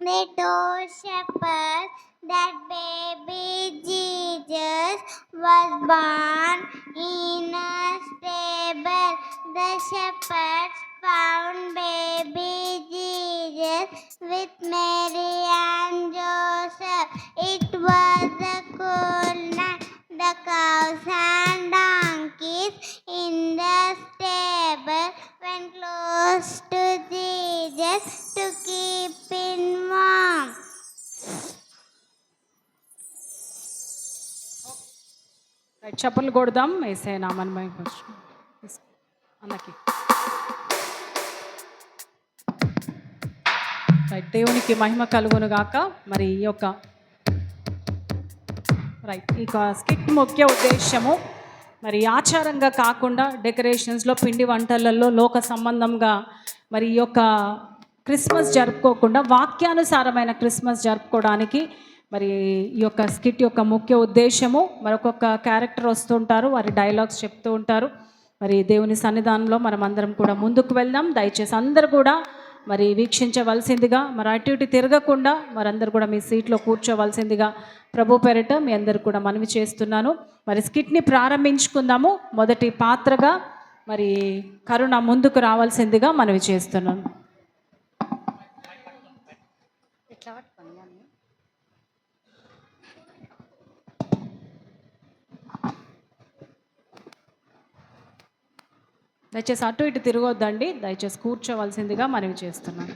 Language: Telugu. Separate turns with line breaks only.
They told shepherds that baby Jesus was born in a stable. The shepherds found baby Jesus with Mary and Joseph. It was a cool night. The cows and donkeys in the stable went close to Jesus to keep him warm.
చప్పట్లు కొడదాం యేసయ్య నామమున మహిమపరచు అన్నకి. దేవునికి మహిమ కలుగును గాక. మరి ఈ యొక్క ఈ స్కిట్ ముఖ్య ఉద్దేశము మరి ఆచారంగా కాకుండా డెకరేషన్స్లో పిండి వంటలలో లోక సంబంధంగా మరి ఈ యొక్క క్రిస్మస్ జరుపుకోకుండా వాక్యానుసారమైన క్రిస్మస్ జరుపుకోవడానికి మరి ఈ యొక్క స్కిట్ యొక్క ముఖ్య ఉద్దేశము. మరొక క్యారెక్టర్ వస్తుంటారు, వారి డైలాగ్స్ చెప్తూ ఉంటారు. మరి దేవుని సన్నిధానంలో మనం అందరం కూడా ముందుకు వెళ్దాం. దయచేసి అందరూ కూడా మరి వీక్షించవలసిందిగా, మరి అటు ఇటు తిరగకుండా మరందరూ కూడా మీ సీట్లో కూర్చోవలసిందిగా ప్రభు పేరిట మీ అందరు కూడా మనవి చేస్తున్నాను. మరి స్కిట్ని ప్రారంభించుకుందాము. మొదటి పాత్రగా మరి కరుణ ముందుకు రావాల్సిందిగా మనవి చేస్తున్నాను. దయచేసి అటు ఇటు తిరగొద్దండి, దయచేసి కూర్చోవలసిందిగా మనవి చేస్తున్నాను.